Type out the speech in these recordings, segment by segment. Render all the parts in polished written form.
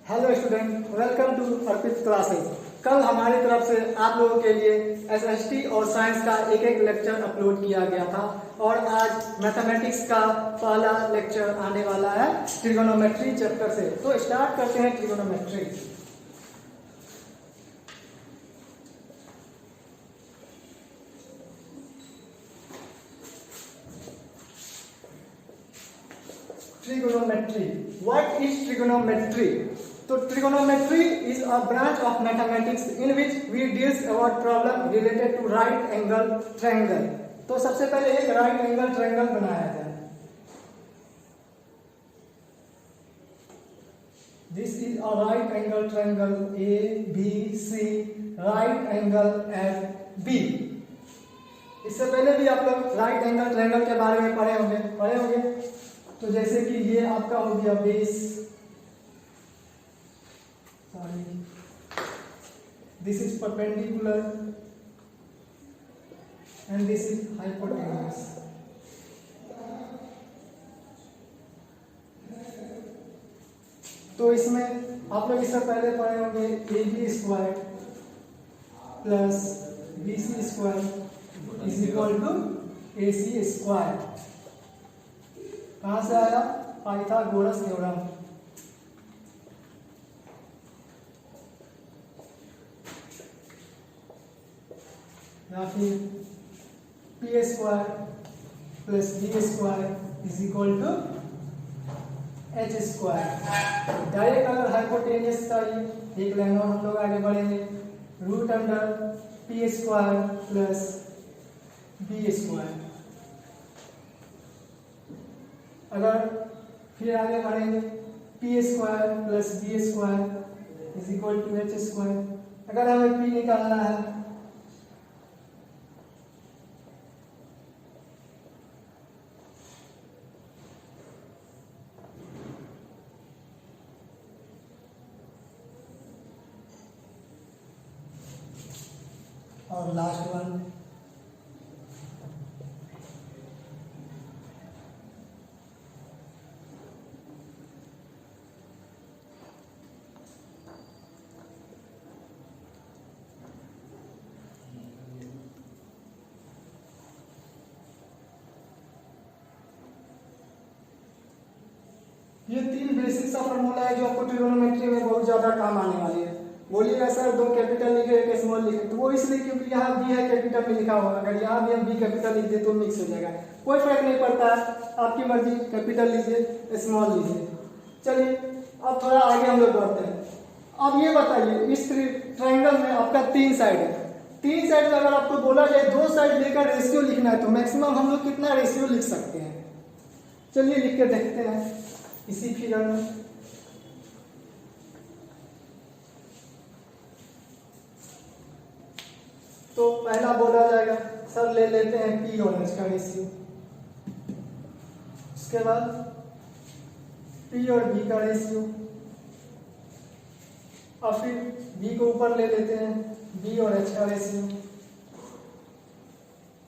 Hello student, welcome to Arpit classes. कल हमारी तरफ से आप लोगों के लिए एसएसटी और साइंस का एक एक लेक्चर अपलोड किया गया था और आज मैथमेटिक्स का पहला लेक्चर आने वाला है ट्रिगोनोमेट्री चैप्टर से। तो स्टार्ट करते हैं trigonometry. Trigonometry. What is trigonometry? So trigonometry is a branch of mathematics in which we deals about problem related to right angle triangle. तो सबसे पहले एक right angle triangle बनाया जाए। This is a right angle triangle A B C, right angle at B. इससे पहले भी आप लोग right angle triangle के बारे में पढ़े होंगे। तो जैसे कि ये आपका हो गया base, this is perpendicular and this is hypotenuse. तो इसमें आप लोग इससे पहले पढ़े होंगे A B square plus B C square is equal to A C square. कहां से आया? Pythagoras theorem. या फिर P square plus B square is equal to H square. Direct अगर हाइपोटेन्यूस चाहिए एक लाइन और हम लोग आगे बढ़ेंगे, root under P square plus B square. अगर फिर आगे बढ़ेंगे P square plus B square is equal to H square. अगर हमें पी निकालना है और लास्ट वन ये तीन बेसिक सा फॉर्मूला है जो आपको ट्रिगोनोमेट्री में बहुत ज्यादा काम आने वाली है। बोलिएगा सर दो कैपिटल लिखे एक स्मॉल लिखे, तो वो इसलिए क्योंकि यहाँ बी है कैपिटल में लिखा हुआ, अगर यहाँ भी हम बी कैपिटल लिख दे तो मिक्स हो जाएगा। कोई फर्क नहीं पड़ता है, आपकी मर्जी, कैपिटल लीजिए स्मॉल लीजिए। चलिए अब थोड़ा आगे हम लोग बढ़ते हैं। अब ये बताइए इस ट्रायंगल में आपका तीन साइड है। तीन साइड में अगर आपको बोला जाए दो साइड लेकर रेशियो लिखना है तो मैक्सिमम हम लोग कितना रेशियो लिख सकते हैं? चलिए लिख के देखते हैं इसी फिगर में। तो पहला बोला जाएगा सर ले लेते हैं पी और एच का रेशियो, उसके बाद पी और बी का रेशियो, और फिर बी को ऊपर ले लेते हैं बी और एच का रेशियो,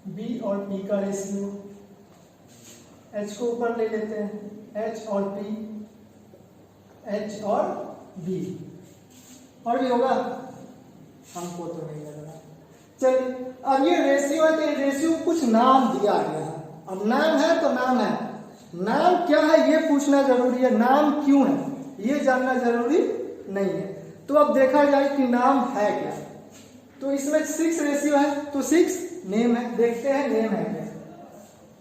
बी और पी का रेशियो, एच को ऊपर ले लेते हैं एच और पी, एच और बी। और भी होगा? हमको तो नहीं लग रहा। चलिए अब ये रेशियो है तो ये रेशियो कुछ नाम दिया गया है। अब नाम है तो नाम है, नाम क्या है ये पूछना जरूरी है, नाम क्यों है ये जानना जरूरी नहीं है। तो अब देखा जाए कि नाम है क्या। तो इसमें 6 रेशियो है तो 6 नेम है। देखते हैं नेम है क्या।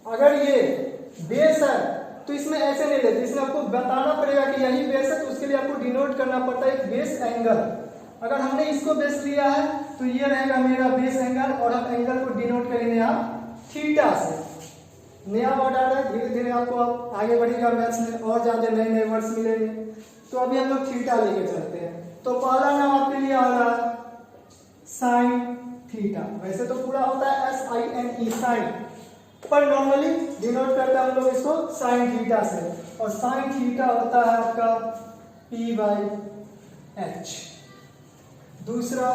अगर ये बेस है तो इसमें ऐसे नहीं लेते, इसमें आपको बताना पड़ेगा कि यही बेस है, तो उसके लिए आपको डिनोट करना पड़ता है बेस एंगल। अगर हमने इसको बेस लिया है तो ये रहेगा मेरा बेस एंगल और हम एंगल को डिनोट करेंगे यहाँ थीटा से। नया वर्ड आ रहा है, धीरे धीरे आपको आप आगे बढ़ेगा मैथ्स में और ज्यादा नए नए वर्ड्स मिलेंगे। तो अभी हम लोग थीटा लेके चलते हैं। तो पहला नाम आपके लिए आ रहा है साइन थीटा। वैसे तो पूरा होता है SINE साइन, पर नॉर्मली डिनोट करते हैं हम लोग इसको साइन थीटा से, और साइन थीटा होता है आपका P/H। दूसरा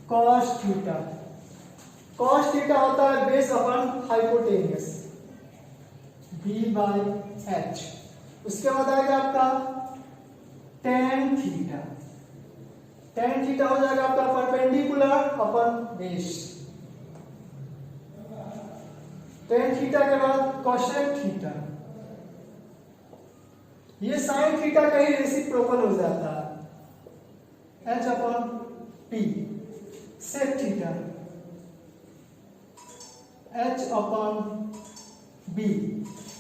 कॉस थीटा, कॉस थीटा होता है बेस अपॉन हाइपोटेन्यूस B/H। उसके बाद आएगा आपका tan थीटा। tan थीटा हो जाएगा आपका perpendicular upon base. tan theta के बाद cosec थीटा। ये sin थीटा का ही रेसिप्रोकल हो जाता है, h अपन p। sec थीटा h अपन b।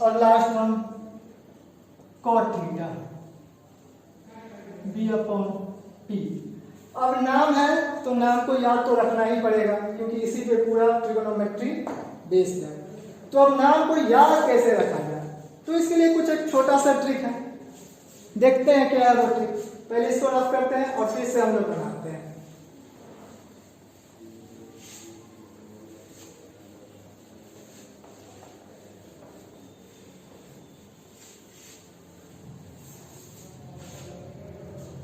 और last one cot theta b अपन p। अब नाम है तो नाम को याद तो रखना ही पड़ेगा, क्योंकि इसी पे पूरा ट्रिगोनोमेट्री बेस्ड है। तो अब नाम को याद कैसे रखा जाए, तो इसके लिए कुछ एक छोटा सा ट्रिक है, देखते हैं क्या है वो ट्रिक। पहले इसको रफ करते हैं और फिर से हम लोग बनाते हैं।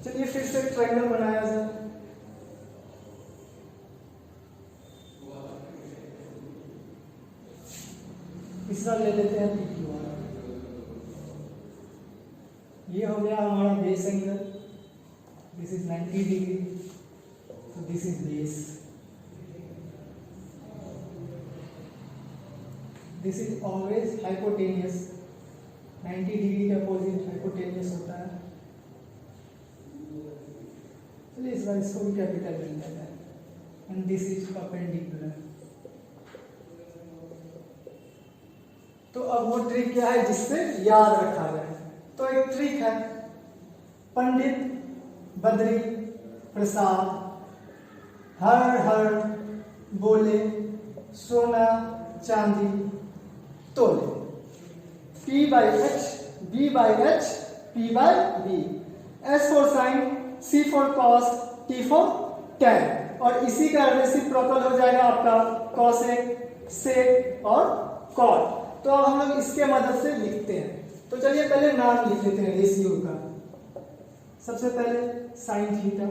चलिए फिर से ट्रायंगल बनाया जाए। तीसरा ले लेते हैं PQR। ये हो गया हमारा base angle, this is 90 degree, तो this is base, this is always hypotenuse. 90 degree के अपोजिट हाइपोटेनियस होता है। चलिए इस बार इसको भी कैपिटल ले लेते हैं, एंड दिस इज परपेंडिकुलर। तो अब वो ट्रिक क्या है जिससे याद रखा जाए, तो एक ट्रिक है, पंडित बद्री प्रसाद हर हर बोले सोना चांदी तोले। P by H, B by H, P by B, S for sin, C for cos, T for tan। और इसी का रेसिप्रोकल हो जाएगा आपका cosec, sec और cot। तो अब हम लोग इसके मदद से लिखते हैं। तो चलिए पहले नाम लिख लेते हैं रेशियो का। सबसे पहले sin theta,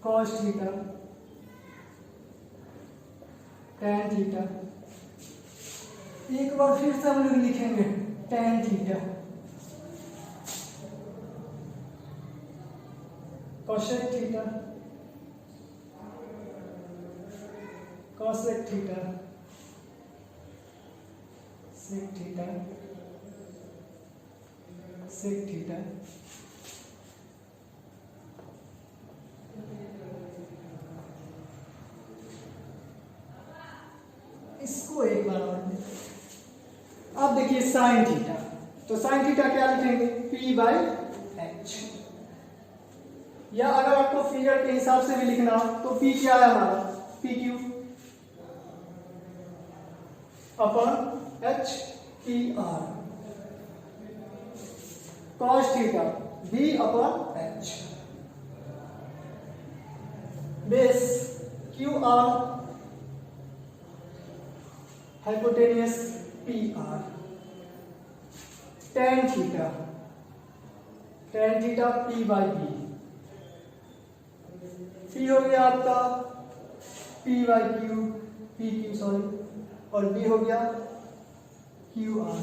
cos theta, tan theta. एक बार फिर से हम लोग लिखेंगे tan theta, cosec theta, cosec theta, sec theta, sec theta. इसको एक बार और अब देखिए साइन थीटा, तो साइन थीटा क्या लिखेंगे P by H, या अगर आपको फिगर के हिसाब से भी लिखना हो तो P क्या है हमारा PQ upon H P R। cos theta B upon H, base Q R, hypotenuse P R। tan theta P by B, P हो गया आपका P by Q, PQ sorry, और B हो गया QR।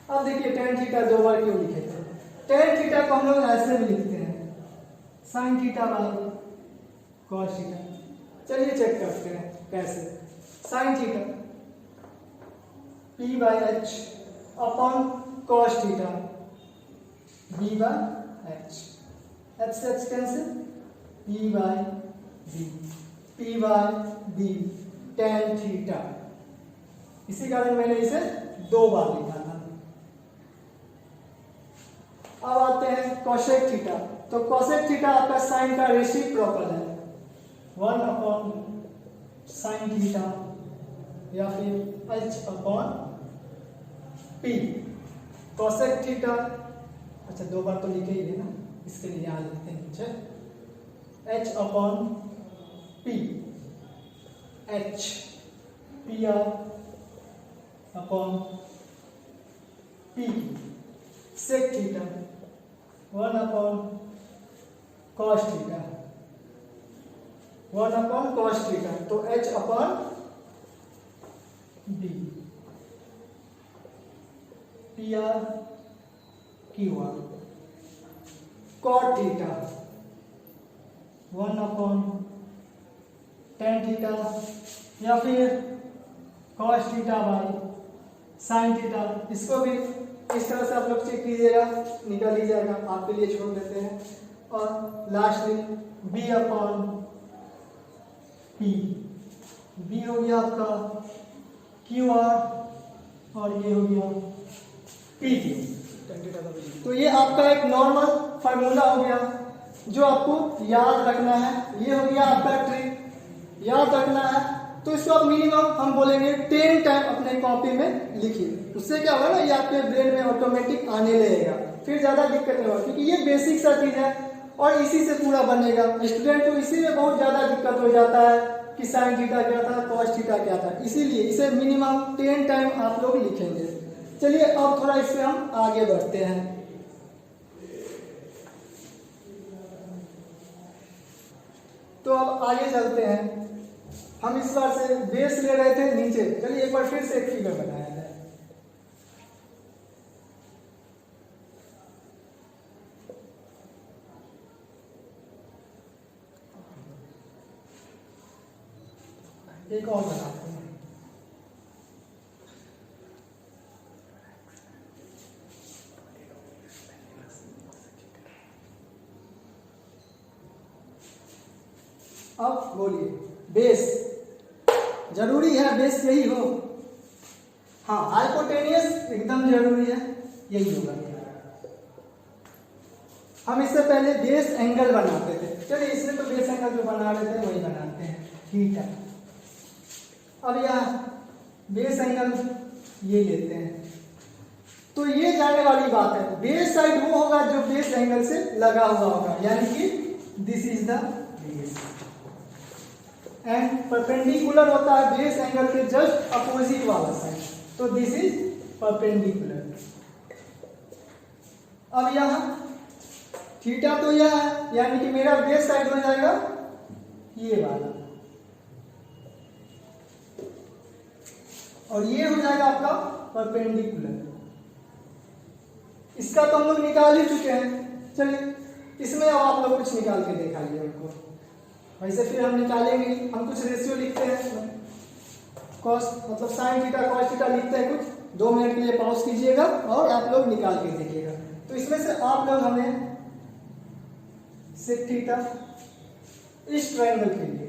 अब देखिए tan थीटा दो बार क्यों लिखे थे। tan थीटा को हम लोग ऐसे भी लिखते हैं sin theta by cos theta. चलिए चेक करते हैं कैसे। sin theta P by H upon cos theta B by H, H से H cancel, P by B, P by B tan theta. इसी कारण मैंने इसे दो बार लिखा था। अब आते हैं cosec थीटा, तो cosec थीटा आपका साइन का रेसिप्रोकल है, 1 अपॉन साइन थीटा या फिर H upon P। cosec theta, अच्छा दो बार तो लिखे ही है ना, इसके लिए यहाँ लिखते हैं नीचे H upon P, H P R upon P। sec theta 1 upon cos theta, 1 upon cos theta, तो H upon B, P R QR, cot theta 1/tan theta, या फिर cos theta by sin theta. इसको भी इस तरह से आप लोग चेक कीजिएगा, निकल ही जाएगा, आपके लिए छोड़ देते हैं। और लास्टली B/P, B हो गया आपका QR और ये हो गया PQ। तो ये आपका एक नॉर्मल फार्मूला हो गया जो आपको याद रखना है। ये हो गया आपका ट्रिक, याद रखना है। तो इसको आप मिनिमम हम बोलेंगे 10 टाइम अपने कॉपी में लिखिए। उससे क्या होगा ना, ये आपके ब्रेन में ऑटोमेटिक आने लगेगा, फिर ज्यादा दिक्कत नहीं होगा, क्योंकि ये बेसिक सा चीज है और इसी से पूरा बनेगा। स्टूडेंट को इसी में बहुत ज्यादा दिक्कत हो जाता है कि साइन थीटा क्या था, कॉस थीटा क्या था। इसीलिए इसे मिनिमम 10 टाइम आप लोग लिखेंगे। चलिए अब थोड़ा इससे हम आगे बढ़ते हैं। तो अब आगे चलते हैं। हम इस बार से बेस ले रहे थे नीचे, चलिए एक बार फिर से एक फिगर बनाया जाए। एक और बनाते हैं। अब बोलिए, बेस जरूरी है, बेस यही हो। हाँ, हाइपोटेनियस एकदम जरूरी है, यही होगा। हम इससे पहले बेस एंगल बनाते थे, चलिए इसमें तो बेस एंगल जो बना रहे थे वही बनाते हैं, ठीक है। अब यहाँ बेस एंगल ये लेते हैं, तो ये जाने वाली बात है। बेस साइड वो होगा जो बेस एंगल से लगा हुआ होगा, यानी कि this is the base, and perpendicular होता है बेस एंगल के जस्ट अपोजिट वाला साइड, तो दिस इज परपेंडिकुलर। अब यहाँ थीटा तो यह है, यानी कि मेरा बेस साइड हो जाएगा ये वाला, और ये हो जाएगा आपका परपेंडिकुलर। इसका तो हम लोग निकाल ही चुके हैं। चलिए इसमें अब आप लोग कुछ निकाल के दिखाइए हमको। वैसे फिर हम निकालेंगे, हम कुछ रेशियो लिखते हैं, कॉस मतलब साइन थीटा कॉस थीटा लिखते हैं कुछ। 2 मिनट के लिए पॉज कीजिएगा और आप लोग निकाल के देखिएगा। तो इसमें से आप लोग हमें सेक थीटा इस ट्रायंगल के लिए,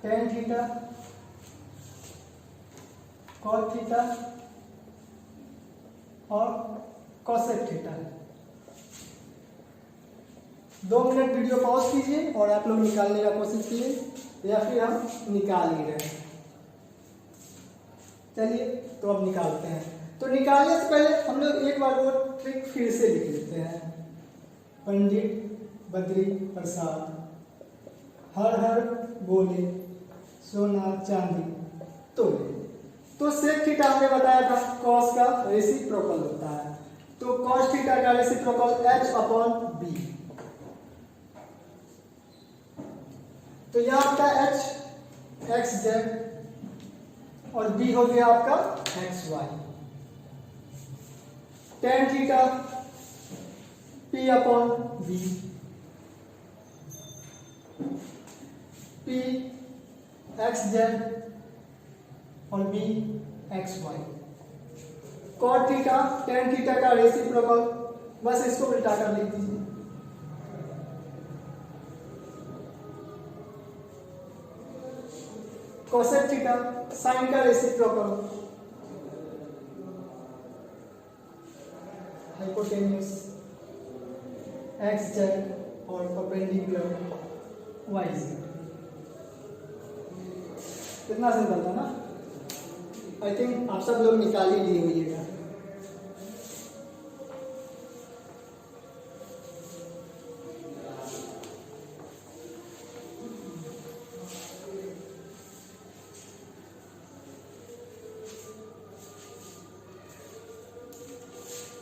tan थीटा cot थीटा और cosec theta. 2 minute video pause कीजिए और आप लोग निकालने का कोशिश कीजिए, या फिर हम निकाल ही रहे हैं। चलिए तो अब निकालते हैं। तो निकालने से पहले हम लोग एक बार वो ट्रिक फिर से लिख लेते हैं। पंडित बद्री प्रसाद हर हर बोले सोना चांदी तोले। तो सेक थीटा हमने बताया था कॉस का रेसिप्रोकल होता है, तो कॉस थीटा का रेसिप्रोकल h/b। तो यह आपका h xz और b हो गया आपका xy। tan theta p/b, p xz और b xy। cot theta tan theta का रेसिप्रोकल, बस इसको उल्टा कर लिख दीजिए। cosec थीटा sin का रेसिप्रोकल, हाइपोटेन्यूस xz और परपेंडिकुलर yz। कितना सिंपल था ना। आई थिंक आप सब लोग निकाल ही लिए होइएगा।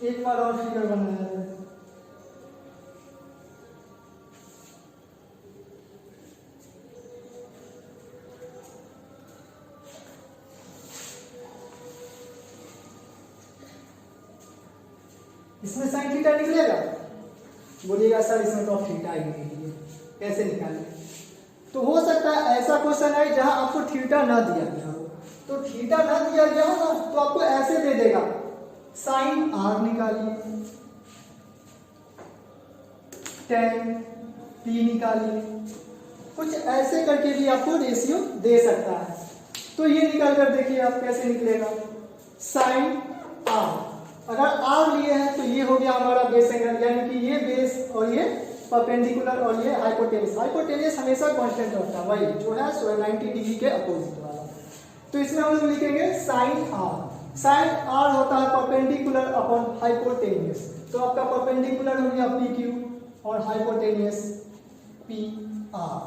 एक बार और फिगर बनाया है। इसमें साइन थीटा निकलेगा, बोलिएगा सर इसमें तो अब थीटा ही नहीं है, कैसे निकालें? तो हो सकता है ऐसा क्वेश्चन है जहां आपको थीटा ना दिया गया हो, तो थीटा ना दिया गया हो ना तो आपको ऐसे दे देगा साइन आर निकालिए, टेन पी निकालिए, कुछ ऐसे करके भी आपको रेशियो दे सकता है। तो ये निकाल कर देखिए आप कैसे निकलेगा, साइन आर, अगर आर लिए हैं तो ये हो गया हमारा बेस एंगल, यानी कि ये बेस और ये परपेंडिकुलर और ये हाइपोटेन्यूस, हाइपोटेन्यूस हमेशा कांस्टेंट होता है, वही जो है 90 डिग्री के अपोजिट वाला। तो इसमें हम लोग लिखेंगे साइन आर, साइन आर होता है परपेंडिकुलर अपॉन हाइपोटेन्यूस, तो आपका परपेंडिकुलर हो गया पी क्यू और हाइपोटेन्यूस पी आर,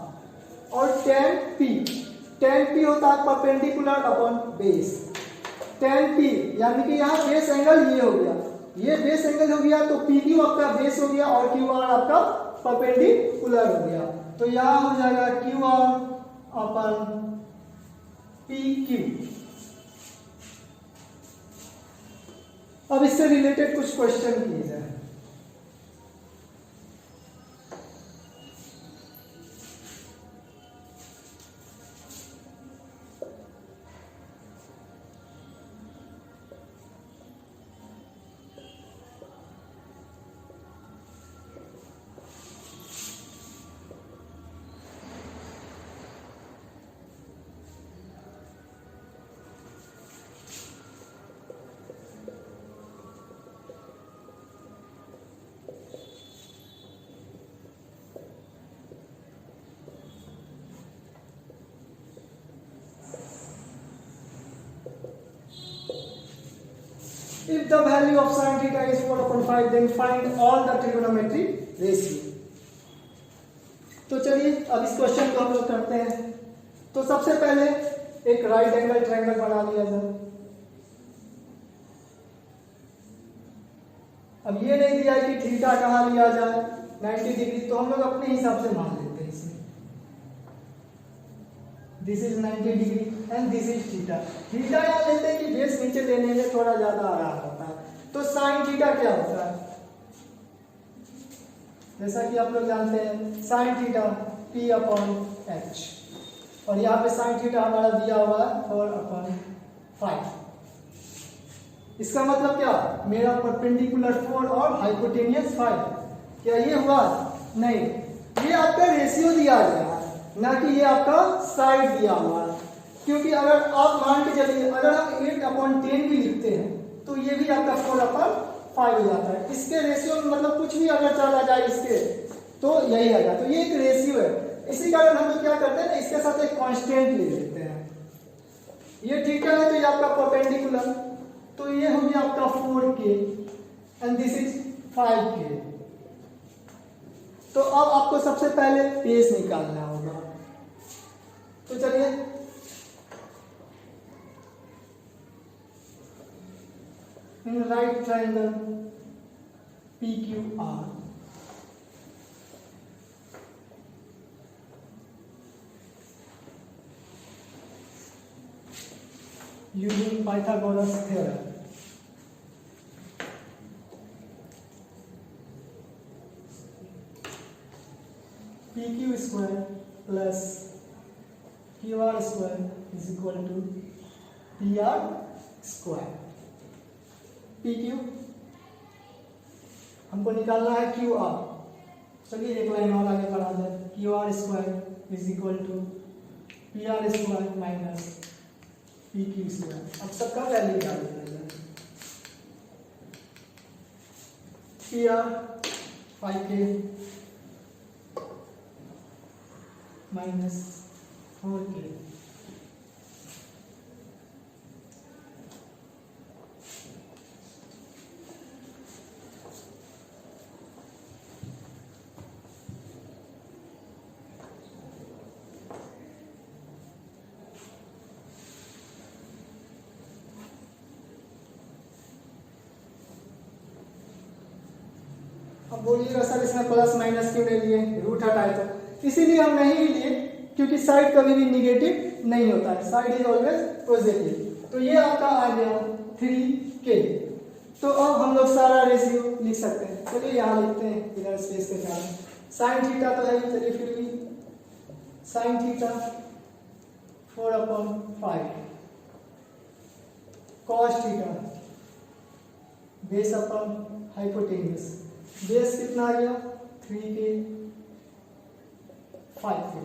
और टेन पी होता है perpendicular upon base, ten P यानी कि यहाँ बेस एंगल ये हो गया, ये बेस एंगल हो गया, तो पी क्यू आपका बेस हो गया और क्यू आर आपका परपेंडिकुलर हो गया, तो यहाँ हो जाएगा Q R upon P Q. अब इससे रिलेटेड कुछ क्वेश्चन किए जाए। If the value of sin theta is 4/5, then find all the trigonometry ratio. तो चलिए अब इस क्वेश्चन को हम लोग करते हैं। तो सबसे पहले एक राइट एंगल ट्रायंगल बना लिया जाए। अब ये नहीं दिया है कि थीटा कहाँ लिया जाए 90 डिग्री, तो हम लोग अपने हिसाब से मान लेते हैं इसमें। This is 90 degree and this is theta. Theta यहाँ लेते हैं कि बेस नीचे लेने में थोड़ा ज्यादा आराम होता है। तो साइन थीटा क्या होता है, जैसा कि आप लोग जानते हैं sine theta P upon H, और यहाँ पे साइन थीटा हमारा दिया हुआ है 4/5। इसका मतलब क्या, मेरा परपेंडिकुलर 4 और हाइपोटेनियस 5, क्या ये हुआ? नहीं, ये आपका रेशियो दिया गया है, ना कि ये आपका साइड दिया हुआ है। क्योंकि अगर आप मान के चलिए अगर हम 8/10 भी लिखते हैं तो ये भी आपका 4/5 हो जाता है। इसके रेशियो में मतलब कुछ भी अगर चला जाए इसके तो यही आएगा। तो ये एक रेशियो है, इसी कारण हम लोग क्या करते हैं ना, इसके साथ एक कांस्टेंट ले लेते हैं। ये थीटा है तो ये आपका परपेंडिकुलर, तो ये हो गया आपका 4k and this is 5k। तो अब आपको सबसे पहले बेस निकालना होगा। तो चलिए in right triangle PQR, using Pythagoras theorem, PQ square plus QR square is equal to PR square। PQ हमको निकालना है QR। चलिए एक लाइन और आगे बढ़ा जाए, QR square is equal to PR square minus PQ square. अब सबका वैल्यू निकाल दिया जाए। PR 5k माइनस 4k, अब बोलिएगा सर इसमें प्लस माइनस क्यों नहीं लिए, रूट हटाए तो। इसीलिए हम नहीं लिए क्योंकि साइड कभी भी निगेटिव नहीं होता है, साइड इज ऑलवेज पॉजिटिव। तो ये आपका आ गया 3k तो अब हम लोग सारा रेशियो लिख सकते हैं। चलिए यहाँ लिखते हैं इधर स्पेस के कारण। साइन थीटा तो है ही, चलिए फिर भी sine theta 4/5 cos theta base upon hypotenuse, base कितना आ गया 3 के 5 के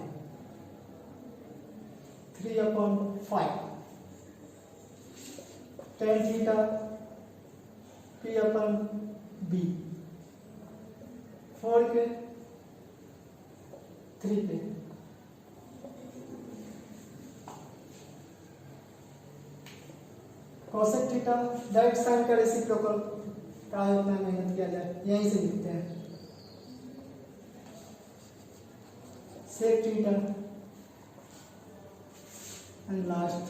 3/5 टेन थीटा P/B 4 के 3 के कोसेक थीटा डायरेक्ट साइन का रेसिप्रोकल का उतना मेहनत किया जाए, यहीं से लिखते हैं। Sec theta and last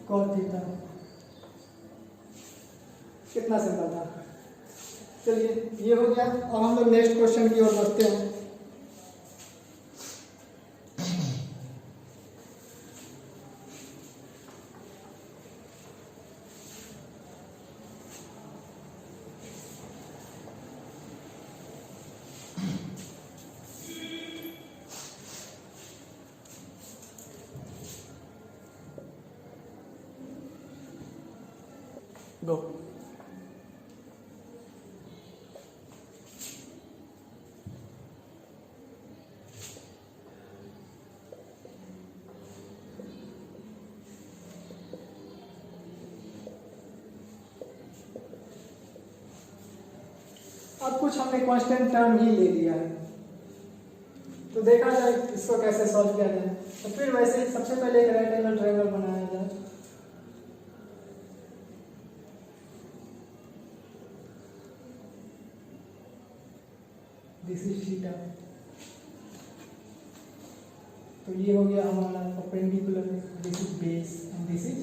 cot theta. कितना सिंपल था। चलिए ये हो गया। अब हम लोग नेक्स्ट क्वेश्चन की ओर बढ़ते हैं। गो। अब कुछ हमने कांस्टेंट टर्म ही ले लिया है, तो देखा जाए इसको कैसे सॉल्व किया जाए। तो फिर वैसे ही सबसे पहले एक राइट एंगल ट्रायंगल बनाया जाए। दिस इज थीटा, तो ये हो गया हमारा perpendicular, this is base and this is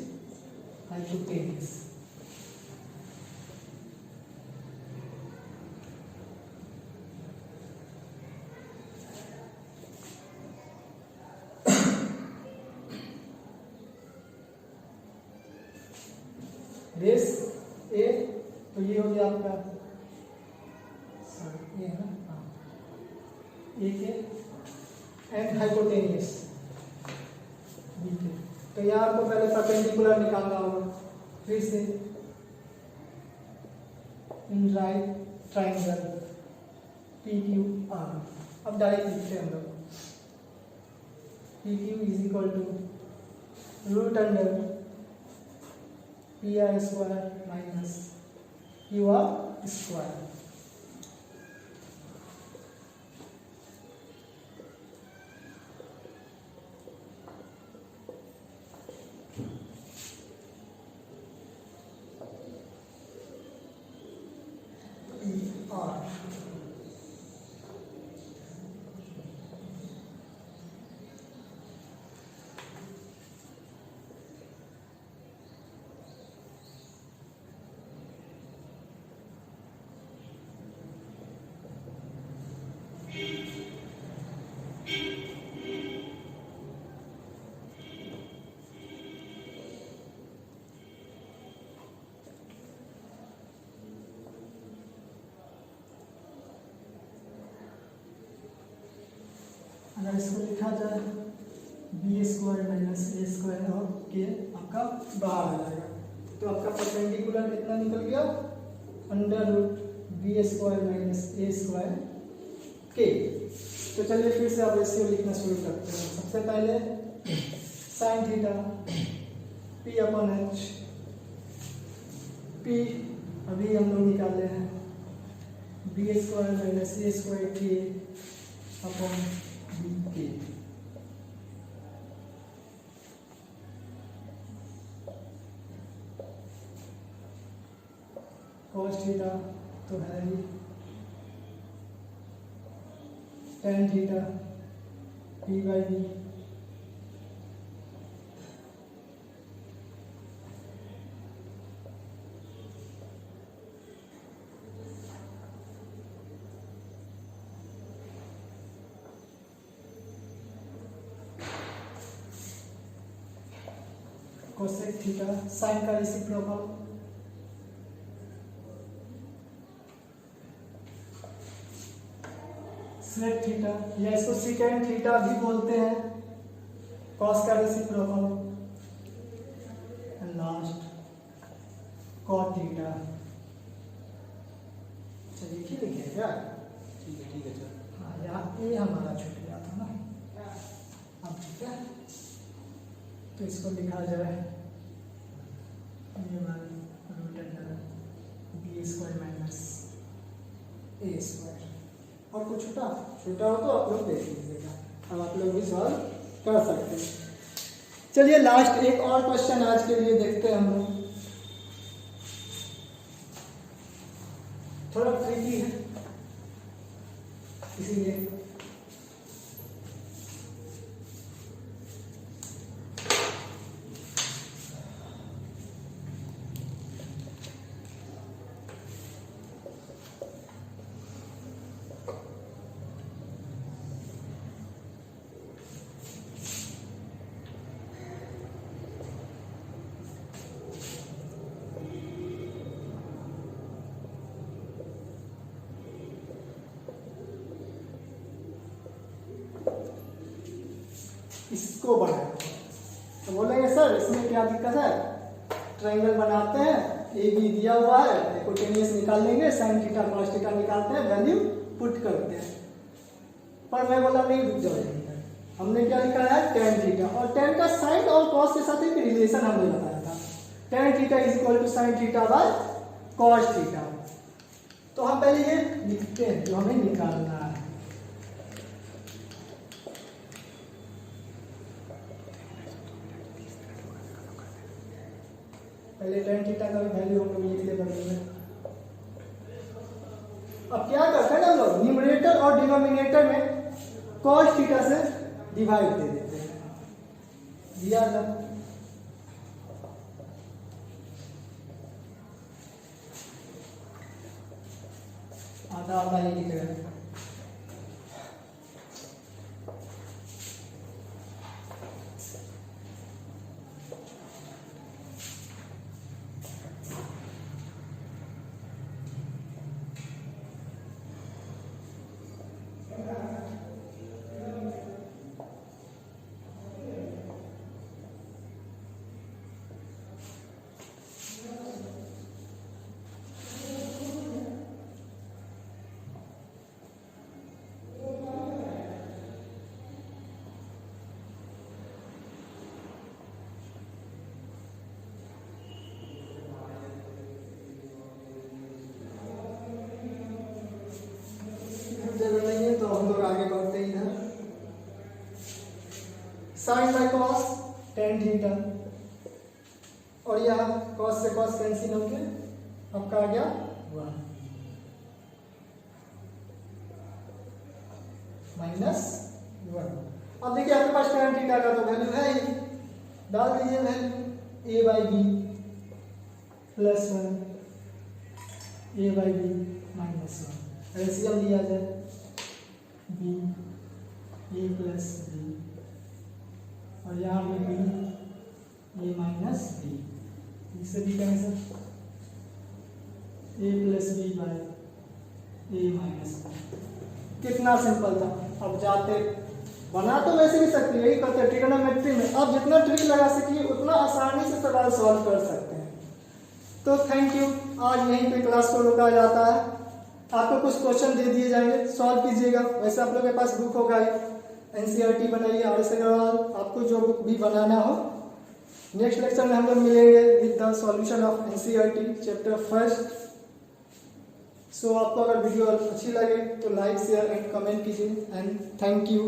hypotenuse. Base A, तो ये हो गया आपका ये है ना, हाँ ए के एंड हाइपोटेनियस बी के। तो यहाँ आपको पहले परपेंडिकुलर निकालना होगा, फिर से in right triangle P Q R. अब डायरेक्ट लिखते हैं हम लोग P Q is equal to root under P R square minus Q R square. अगर इसको लिखा जाए B square minus A square और के आपका बाहर आ जाएगा, तो आपका परपेंडिकुलर कितना निकल गया under root B square minus A square के। तो चलिए फिर से आप रेशियो लिखना शुरू करते हैं। सबसे पहले sine theta P upon H, P अभी हम लोग निकाले हैं B square minus A square के अपॉन बी के। cos थीटा तो है ही, tan theta p by B, cosec theta sine का रेसिप्रोकल सेक थीटा, या इसको सेकेंड थीटा भी बोलते हैं, कॉस का रेसिप्रोकल, लास्ट कॉट थीटा। चलिए ठीक है क्या? ठीक है चलो। हाँ यहाँ ये हमारा छूट गया था ना, अब ठीक है। तो इसको लिखा जाए ये one root under B square minus A square. और कुछ छोटा हो तो आप लोग देख लीजिएगा, अब आप लोग भी सॉल्व कर सकते हैं। चलिए लास्ट एक और क्वेश्चन आज के लिए देखते हैं हम लोग, थोड़ा ट्रिकी है इसीलिए। इसको बनाए तो बोलेंगे सर इसमें क्या दिक्कत है, ट्रायंगल बनाते हैं, ए बी दिया हुआ है, हाइपोटेन्यूस निकाल लेंगे, साइन थीटा कॉस थीटा निकालते हैं, वैल्यू पुट करते हैं। पर मैं बोला नहीं, रुक जाओ, हमने क्या लिखा है tan थीटा, और tan का साइन और कॉस के साथ एक रिलेशन हमने बताया था, tan theta is equal to sine theta by cos theta. तो हम पहले ये लिखते हैं जो हमें निकालना है। पहले tan थीटा का भी वैल्यू हम लोग लिख ले बदल में। अब क्या करते हैं ना हम लोग, न्यूमरेटर और डिनोमिनेटर में cos थीटा से डिवाइड दे देते हैं, दिया था। आधा आधा ही लिख रहे हैं। Sine by cos tan theta, और यह कॉस से कॉस कैंसिल हो गया, आपका आ गया 1 माइनस 1। अब देखिए आपके पास tan थीटा का तो वैल्यू है ही, डाल दीजिए value a by B plus 1 a by B minus 1। LCM लिया जाए b a प्लस b, और यहाँ पे बी ए माइनस बी, इससे भी कहें सर ए प्लस बी बाय ए माइनस बी। कितना सिंपल था। अब जाते बना तो वैसे भी सकते हैं, यही करते हैं ट्रिग्नोमेट्री में, अब जितना ट्रिक लगा सकिए उतना आसानी से सवाल सॉल्व कर सकते हैं। तो थैंक यू, आज यहीं पे क्लास को रोका जाता है। आपको कुछ क्वेश्चन दे दिए जाएंगे, सॉल्व कीजिएगा। वैसे आप लोगों के पास बुक होगा, एनसीईआरटी बनाइए, आर.एस. अग्रवाल, आपको जो बुक भी बनाना हो। नेक्स्ट लेक्चर में हम लोग मिलेंगे with the solution of NCERT chapter first. So आपको अगर वीडियो अच्छी लगे तो लाइक शेयर एंड कमेंट कीजिए, एंड थैंक यू।